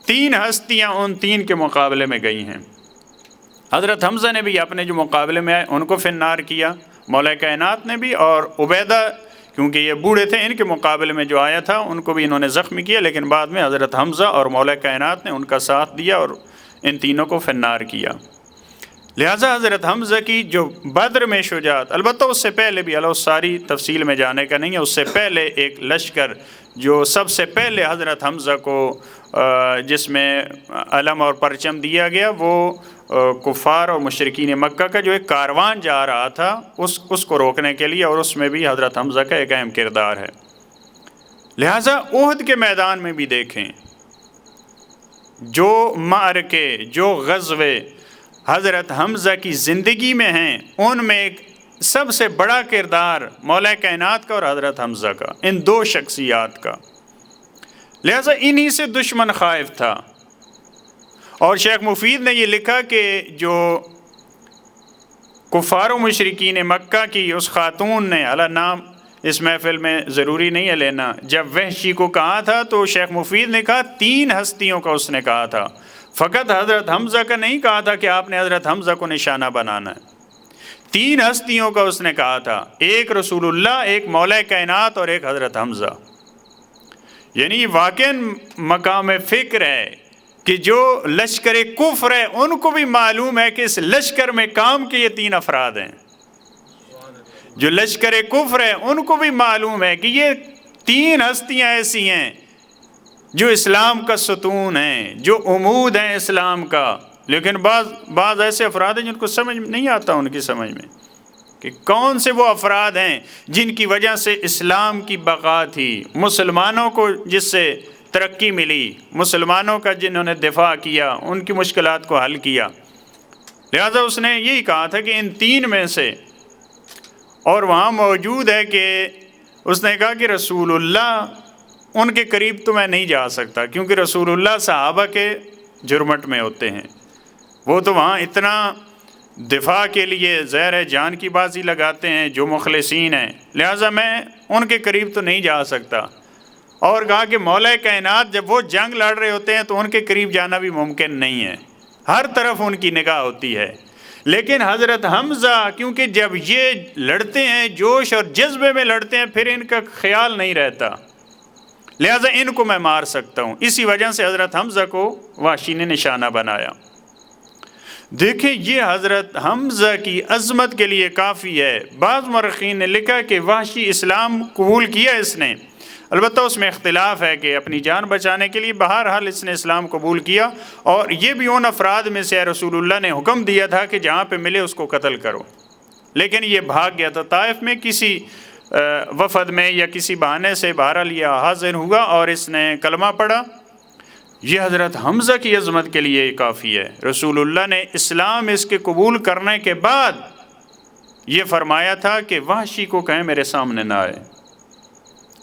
3 ہستیاں ان 3 کے مقابلے میں گئی ہیں۔ حضرت حمزہ نے بھی اپنے جو مقابلے میں آئے ان کو فی النار کیا، مولا کائنات نے بھی، اور عبیدہ کیونکہ یہ بوڑھے تھے ان کے مقابلے میں جو آیا تھا ان کو بھی انہوں نے زخمی کیا، لیکن بعد میں حضرت حمزہ اور مولا کائنات نے ان کا ساتھ دیا اور ان تینوں کو فی النار کیا۔ لہٰذا حضرت حمزہ کی جو بدر میں شجاعت، البتہ اس سے پہلے بھی ساری تفصیل میں جانے کا نہیں ہے، اس سے پہلے ایک لشکر جو سب سے پہلے حضرت حمزہ کو جس میں علم اور پرچم دیا گیا، وہ کفار اور مشرکین مکہ کا جو ایک کاروان جا رہا تھا اس کو روکنے کے لیے، اور اس میں بھی حضرت حمزہ کا ایک اہم کردار ہے۔ لہٰذا احد کے میدان میں بھی دیکھیں جو معرکے، جو غزوے حضرت حمزہ کی زندگی میں ہیں، ان میں ایک سب سے بڑا کردار مولا کائنات کا اور حضرت حمزہ کا، ان 2 شخصیات کا۔ لہٰذا انہی سے دشمن خائف تھا۔ اور شیخ مفید نے یہ لکھا کہ جو کفار و مشرکین مکہ کی اس خاتون نے، علی نام اس محفل میں ضروری نہیں ہے لینا، جب وحشی کو کہا تھا تو شیخ مفید نے کہا 3 ہستیوں کا اس نے کہا تھا، فقط حضرت حمزہ کا نہیں کہا تھا کہ آپ نے حضرت حمزہ کو نشانہ بنانا ہے، 3 ہستیوں کا اس نے کہا تھا، ایک رسول اللہ، ایک مولا کائنات اور ایک حضرت حمزہ۔ یعنی واقعاً مقام فکر ہے کہ جو لشکر کفر ہے ان کو بھی معلوم ہے کہ اس لشکر میں کام کے یہ 3 افراد ہیں۔ جو لشکر کفر ہے ان کو بھی معلوم ہے کہ یہ 3 ہستیاں ایسی ہیں جو اسلام کا ستون ہیں، جو عمود ہیں اسلام کا۔ لیکن بعض ایسے افراد ہیں جن کو سمجھ نہیں آتا، ان کی سمجھ میں کہ کون سے وہ افراد ہیں جن کی وجہ سے اسلام کی بقا تھی، مسلمانوں کو جس سے ترقی ملی، مسلمانوں کا جنہوں نے دفاع کیا، ان کی مشکلات کو حل کیا۔ لہٰذا اس نے یہی کہا تھا کہ ان 3 میں سے، اور وہاں موجود ہے کہ اس نے کہا کہ رسول اللہ ان کے قریب تو میں نہیں جا سکتا، کیونکہ رسول اللہ صحابہ کے جرمٹ میں ہوتے ہیں، وہ تو وہاں اتنا دفاع کے لیے زہر جان کی بازی لگاتے ہیں جو مخلصین ہیں، لہٰذا میں ان کے قریب تو نہیں جا سکتا۔ اور کہا کہ مولا کائنات جب وہ جنگ لڑ رہے ہوتے ہیں تو ان کے قریب جانا بھی ممکن نہیں ہے، ہر طرف ان کی نگاہ ہوتی ہے۔ لیکن حضرت حمزہ کیونکہ جب یہ لڑتے ہیں جوش اور جذبے میں لڑتے ہیں، پھر ان کا خیال نہیں رہتا، لہٰذا ان کو میں مار سکتا ہوں، اسی وجہ سے حضرت حمزہ کو وحشی نے نشانہ بنایا۔ دیکھیں یہ حضرت حمزہ کی عظمت کے لیے کافی ہے۔ بعض مورخین نے لکھا کہ وحشی اسلام قبول کیا اس نے، البتہ اس میں اختلاف ہے کہ اپنی جان بچانے کے لیے بہرحال اس نے اسلام قبول کیا، اور یہ بھی ان افراد میں سے رسول اللہ نے حکم دیا تھا کہ جہاں پہ ملے اس کو قتل کرو، لیکن یہ بھاگ گیا تھا طائف میں کسی وفد میں یا کسی بہانے سے، بہرحال یہ حاضر ہوا اور اس نے کلمہ پڑھا، یہ حضرت حمزہ کی عظمت کے لیے کافی ہے۔ رسول اللہ نے اسلام اس کے قبول کرنے کے بعد یہ فرمایا تھا کہ وحشی کو کہیں میرے سامنے نہ آئے،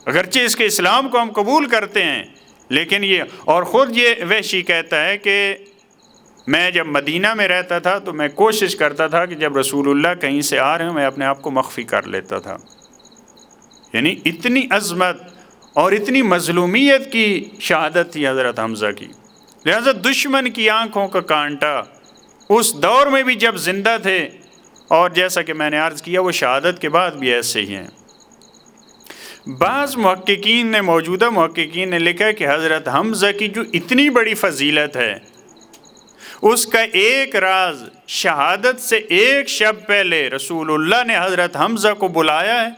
اگرچہ اس کے اسلام کو ہم قبول کرتے ہیں، لیکن یہ اور خود یہ وحشی کہتا ہے کہ میں جب مدینہ میں رہتا تھا تو میں کوشش کرتا تھا کہ جب رسول اللہ کہیں سے آ رہے ہوں میں اپنے آپ کو مخفی کر لیتا تھا۔ یعنی اتنی عظمت اور اتنی مظلومیت کی شہادت تھی حضرت حمزہ کی، لہذا دشمن کی آنکھوں کا کانٹا اس دور میں بھی جب زندہ تھے، اور جیسا کہ میں نے عرض کیا وہ شہادت کے بعد بھی ایسے ہی ہیں۔ بعض محققین نے، موجودہ محققین نے لکھا کہ حضرت حمزہ کی جو اتنی بڑی فضیلت ہے اس کا ایک راز شہادت سے ایک شب پہلے رسول اللہ نے حضرت حمزہ کو بلایا ہے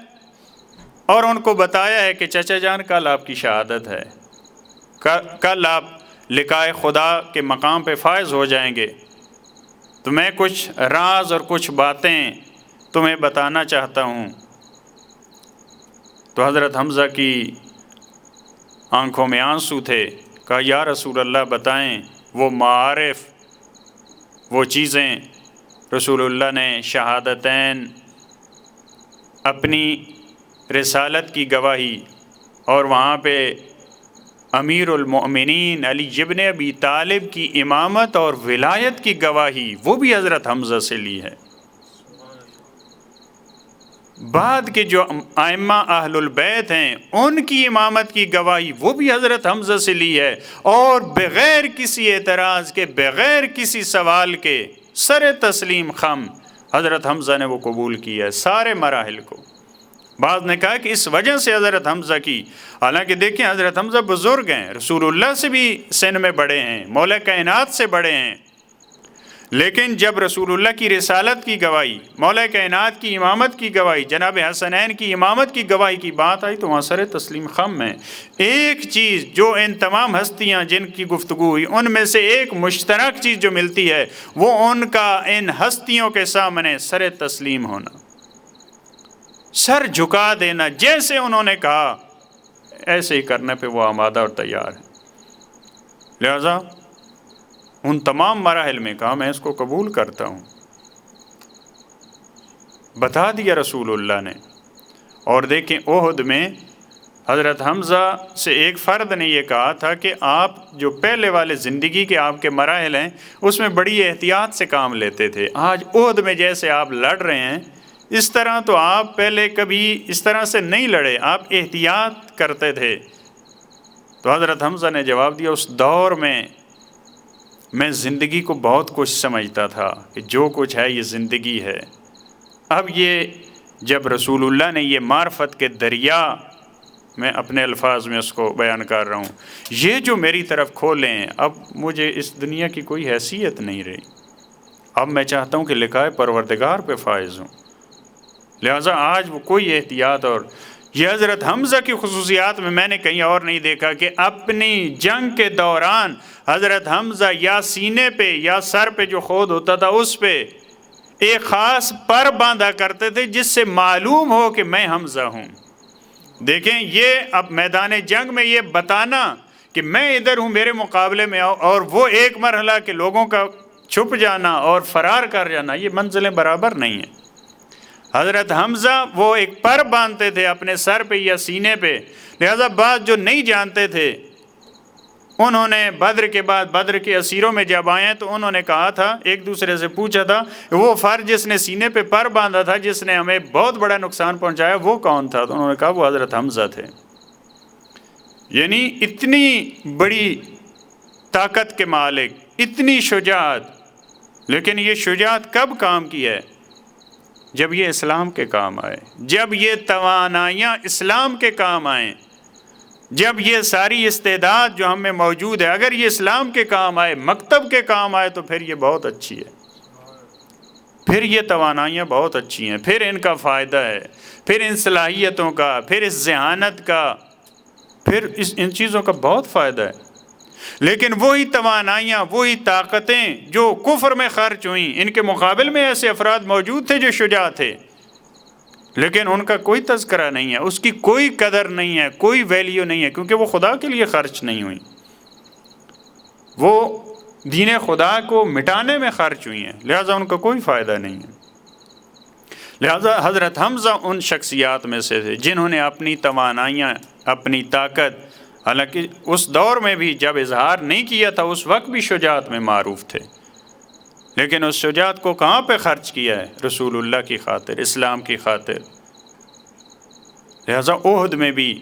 اور ان کو بتایا ہے کہ چچا جان کل آپ کی شہادت ہے، کل آپ لقائے خدا کے مقام پہ فائز ہو جائیں گے، تو میں کچھ راز اور کچھ باتیں تمہیں بتانا چاہتا ہوں۔ تو حضرت حمزہ کی آنکھوں میں آنسو تھے، کہا یا رسول اللہ بتائیں وہ معارف، وہ چیزیں۔ رسول اللہ نے شہادتین، اپنی رسالت کی گواہی، اور وہاں پہ امیر المؤمنین علی ابن ابی طالب کی امامت اور ولایت کی گواہی وہ بھی حضرت حمزہ سے لی ہے۔ بعد کے جو ائمہ اہل البیت ہیں ان کی امامت کی گواہی وہ بھی حضرت حمزہ سے لی ہے، اور بغیر کسی اعتراض کے، بغیر کسی سوال کے، سر تسلیم خم حضرت حمزہ نے وہ قبول کیا ہے سارے مراحل کو۔ بعض نے کہا کہ اس وجہ سے حضرت حمزہ کی، حالانکہ دیکھیں حضرت حمزہ بزرگ ہیں، رسول اللہ سے بھی سن میں بڑے ہیں، مولا کائنات سے بڑے ہیں، لیکن جب رسول اللہ کی رسالت کی گواہی، مولا کائنات کی امامت کی گواہی، جناب حسنین کی امامت کی گواہی کی بات آئی تو وہاں سر تسلیم خم ہے۔ ایک چیز جو ان تمام ہستیاں جن کی گفتگو ہوئی ان میں سے ایک مشترک چیز جو ملتی ہے وہ ان کا ان ہستیوں کے سامنے سر تسلیم ہونا، سر جھکا دینا، جیسے انہوں نے کہا ایسے ہی کرنے پہ وہ آمادہ اور تیار ہے۔ لہذا ان تمام مراحل میں کہا میں اس کو قبول کرتا ہوں، بتا دیا رسول اللہ نے۔ اور دیکھیں احد میں حضرت حمزہ سے ایک فرد نے یہ کہا تھا کہ آپ جو پہلے والے زندگی کے آپ کے مراحل ہیں اس میں بڑی احتیاط سے کام لیتے تھے، آج احد میں جیسے آپ لڑ رہے ہیں اس طرح تو آپ پہلے کبھی اس طرح سے نہیں لڑے، آپ احتیاط کرتے تھے۔ تو حضرت حمزہ نے جواب دیا اس دور میں زندگی کو بہت کچھ سمجھتا تھا کہ جو کچھ ہے یہ زندگی ہے، اب یہ جب رسول اللہ نے یہ معرفت کے دریا، میں اپنے الفاظ میں اس کو بیان کر رہا ہوں، یہ جو میری طرف کھولے ہیں، اب مجھے اس دنیا کی کوئی حیثیت نہیں رہی، اب میں چاہتا ہوں کہ لقائے پروردگار پہ فائز ہوں۔ لہٰذا آج وہ کوئی احتیاط، اور یہ حضرت حمزہ کی خصوصیات میں نے کہیں اور نہیں دیکھا کہ اپنی جنگ کے دوران حضرت حمزہ یا سینے پہ یا سر پہ جو خود ہوتا تھا اس پہ ایک خاص پر باندھا کرتے تھے جس سے معلوم ہو کہ میں حمزہ ہوں۔ دیکھیں یہ اب میدان جنگ میں یہ بتانا کہ میں ادھر ہوں میرے مقابلے میں آؤ، اور وہ ایک مرحلہ کہ لوگوں کا چھپ جانا اور فرار کر جانا، یہ منزلیں برابر نہیں ہیں۔ حضرت حمزہ وہ ایک پر باندھتے تھے اپنے سر پہ یا سینے پہ، لہذا بعض جو نہیں جانتے تھے انہوں نے بدر کے بعد، بدر کے اسیروں میں جب آئے تو انہوں نے کہا تھا، ایک دوسرے سے پوچھا تھا وہ فرد جس نے سینے پہ پر باندھا تھا جس نے ہمیں بہت بڑا نقصان پہنچایا وہ کون تھا؟ تو انہوں نے کہا وہ حضرت حمزہ تھے۔ یعنی اتنی بڑی طاقت کے مالک، اتنی شجاعت، لیکن یہ شجاعت کب کام کی ہے؟ جب یہ اسلام کے کام آئے، جب یہ توانائیاں اسلام کے کام آئیں، جب یہ ساری استعداد جو ہم میں موجود ہے اگر یہ اسلام کے کام آئے، مکتب کے کام آئے تو پھر یہ بہت اچھی ہے، پھر یہ توانائیاں بہت اچھی ہیں، پھر ان کا فائدہ ہے، پھر ان صلاحیتوں کا، پھر اس ذہانت کا، پھر ان چیزوں کا بہت فائدہ ہے۔ لیکن وہی توانائیاں، وہی طاقتیں جو کفر میں خرچ ہوئیں، ان کے مقابل میں ایسے افراد موجود تھے جو شجاع تھے، لیکن ان کا کوئی تذکرہ نہیں ہے، اس کی کوئی قدر نہیں ہے، کوئی ویلیو نہیں ہے، کیونکہ وہ خدا کے لیے خرچ نہیں ہوئی۔ وہ دین خدا کو مٹانے میں خرچ ہوئی ہیں، لہٰذا ان کا کوئی فائدہ نہیں ہے۔ لہٰذا حضرت حمزہ ان شخصیات میں سے تھے جنہوں نے اپنی توانائیاں، اپنی طاقت، حالانکہ اس دور میں بھی جب اظہار نہیں کیا تھا اس وقت بھی شجاعت میں معروف تھے، لیکن اس شجاعت کو کہاں پہ خرچ کیا ہے؟ رسول اللہ کی خاطر، اسلام کی خاطر۔ لہٰذا احد میں بھی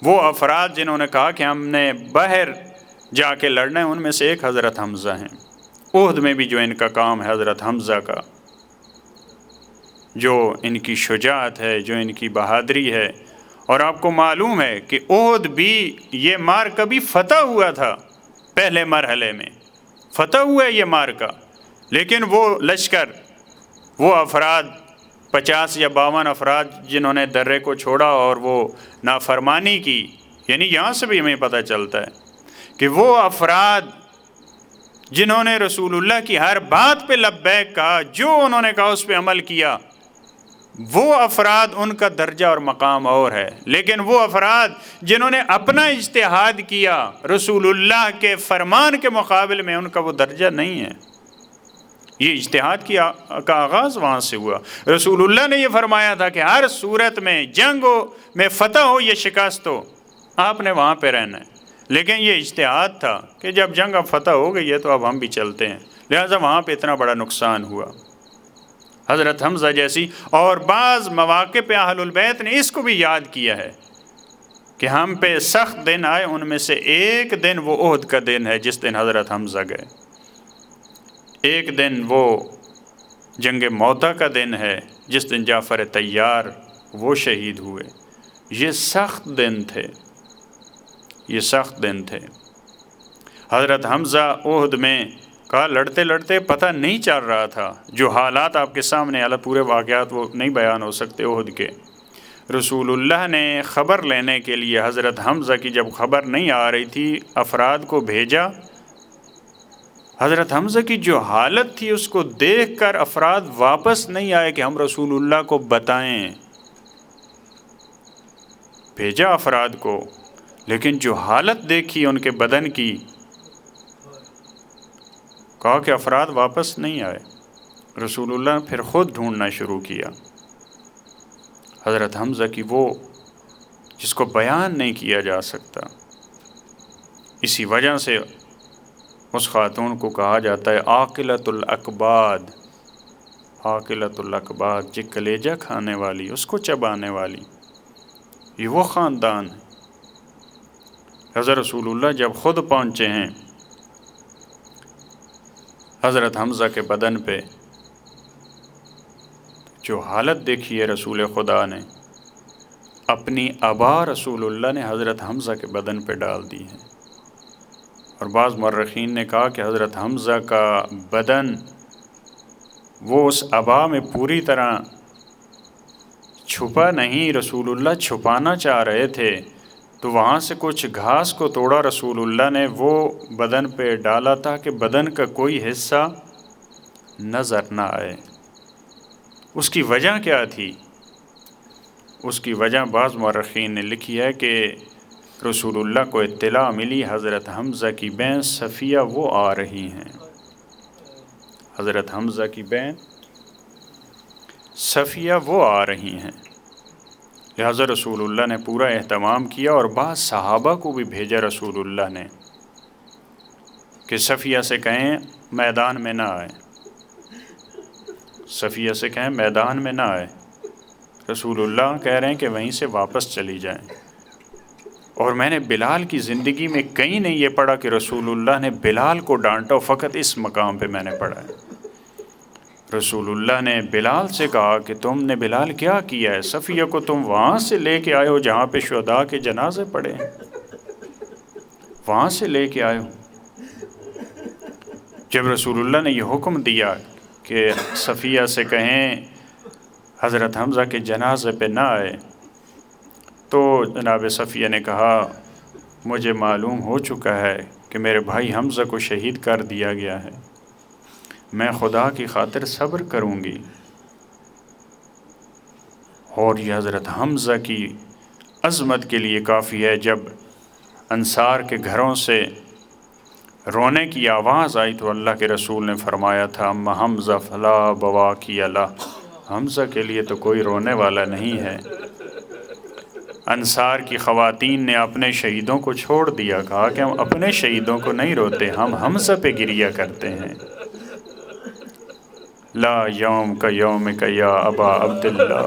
وہ افراد جنہوں نے کہا کہ ہم نے باہر جا کے لڑنا ہے، ان میں سے ایک حضرت حمزہ ہیں۔ احد میں بھی جو ان کا کام ہے حضرت حمزہ کا، جو ان کی شجاعت ہے، جو ان کی بہادری ہے، اور آپ کو معلوم ہے کہ احد بھی یہ مارکہ بھی فتح ہوا تھا، پہلے مرحلے میں فتح ہوا ہے یہ مارکہ، لیکن وہ لشکر، وہ افراد 50 یا 52 افراد جنہوں نے درے کو چھوڑا اور وہ نافرمانی کی، یعنی یہاں سے بھی ہمیں پتہ چلتا ہے کہ وہ افراد جنہوں نے رسول اللہ کی ہر بات پہ لبیک کہا، جو انہوں نے کہا اس پہ عمل کیا، وہ افراد ان کا درجہ اور مقام اور ہے، لیکن وہ افراد جنہوں نے اپنا اجتہاد کیا رسول اللہ کے فرمان کے مقابل میں، ان کا وہ درجہ نہیں ہے۔ یہ اجتہاد کا آغاز وہاں سے ہوا۔ رسول اللہ نے یہ فرمایا تھا کہ ہر صورت میں، جنگ ہو میں فتح ہو یا شکست ہو، آپ نے وہاں پہ رہنا ہے، لیکن یہ اجتہاد تھا کہ جب جنگ اب فتح ہو گئی ہے تو اب ہم بھی چلتے ہیں، لہٰذا وہاں پہ اتنا بڑا نقصان ہوا۔ حضرت حمزہ جیسی اور بعض مواقع پہ اہل البیت نے اس کو بھی یاد کیا ہے کہ ہم پہ سخت دن آئے، ان میں سے ایک دن وہ احد کا دن ہے جس دن حضرت حمزہ گئے، ایک دن وہ جنگ موتا کا دن ہے جس دن جعفر طیار وہ شہید ہوئے۔ یہ سخت دن تھے، یہ سخت دن تھے۔ حضرت حمزہ احد میں کہا لڑتے لڑتے پتہ نہیں چل رہا تھا، جو حالات آپ کے سامنے اللہ، پورے واقعات وہ نہیں بیان ہو سکتے احد کے۔ رسول اللہ نے خبر لینے کے لیے حضرت حمزہ کی جب خبر نہیں آ رہی تھی، افراد کو بھیجا۔ حضرت حمزہ کی جو حالت تھی اس کو دیکھ کر افراد واپس نہیں آئے کہ ہم رسول اللہ کو بتائیں، بھیجا افراد کو، لیکن جو حالت دیکھی ان کے بدن کی، کہا کہ افراد واپس نہیں آئے۔ رسول اللہ نے پھر خود ڈھونڈنا شروع کیا حضرت حمزہ کی، وہ جس کو بیان نہیں کیا جا سکتا۔ اسی وجہ سے اس خاتون کو کہا جاتا ہے عاقلۃ الاکباد، عاقلۃ الاکباد، جو کلیجہ کھانے والی، اس کو چبانے والی، یہ وہ خاندان ہے۔ حضرت رسول اللہ جب خود پہنچے ہیں حضرت حمزہ کے بدن پہ، جو حالت دیکھی ہے رسول خدا نے، اپنی عبا رسول اللہ نے حضرت حمزہ کے بدن پہ ڈال دی ہے، اور بعض مورخین نے کہا کہ حضرت حمزہ کا بدن وہ اس عبا میں پوری طرح چھپا نہیں، رسول اللہ چھپانا چاہ رہے تھے، تو وہاں سے کچھ گھاس کو توڑا رسول اللہ نے، وہ بدن پہ ڈالا تھا کہ بدن کا کوئی حصہ نظر نہ آئے۔ اس کی وجہ کیا تھی؟ اس کی وجہ بعض مورخین نے لکھی ہے کہ رسول اللہ کو اطلاع ملی حضرت حمزہ کی بہن صفیہ وہ آ رہی ہیں، حضرت حمزہ کی بہن صفیہ وہ آ رہی ہیں، لہذا رسول اللہ نے پورا اہتمام کیا، اور بعض صحابہ کو بھی بھیجا رسول اللہ نے کہ صفیہ سے کہیں میدان میں نہ آئے، صفیہ سے کہیں میدان میں نہ آئے۔ رسول اللہ کہہ رہے ہیں کہ وہیں سے واپس چلی جائیں۔ اور میں نے بلال کی زندگی میں کہیں نہیں یہ پڑھا کہ رسول اللہ نے بلال کو ڈانٹا، فقط اس مقام پہ میں نے پڑھا ہے۔ رسول اللہ نے بلال سے کہا کہ تم نے بلال کیا کیا ہے؟ صفیہ کو تم وہاں سے لے کے آئے ہو جہاں پہ شہداء کے جنازے پڑے ہیں، وہاں سے لے کے آئے ہو۔ جب رسول اللہ نے یہ حکم دیا کہ صفیہ سے کہیں حضرت حمزہ کے جنازے پہ نہ آئے، تو جناب صفیہ نے کہا مجھے معلوم ہو چکا ہے کہ میرے بھائی حمزہ کو شہید کر دیا گیا ہے، میں خدا کی خاطر صبر کروں گی۔ اور یہ حضرت حمزہ کی عظمت کے لیے کافی ہے، جب انصار کے گھروں سے رونے کی آواز آئی تو اللہ کے رسول نے فرمایا تھا اما حمزہ فلا بواکی لہ، حمزہ کے لیے تو کوئی رونے والا نہیں ہے۔ انصار کی خواتین نے اپنے شہیدوں کو چھوڑ دیا، کہا کہ ہم اپنے شہیدوں کو نہیں روتے، ہم حمزہ پہ گریہ کرتے ہیں۔ لا یوم کا یوم کا یا ابا عبداللہ،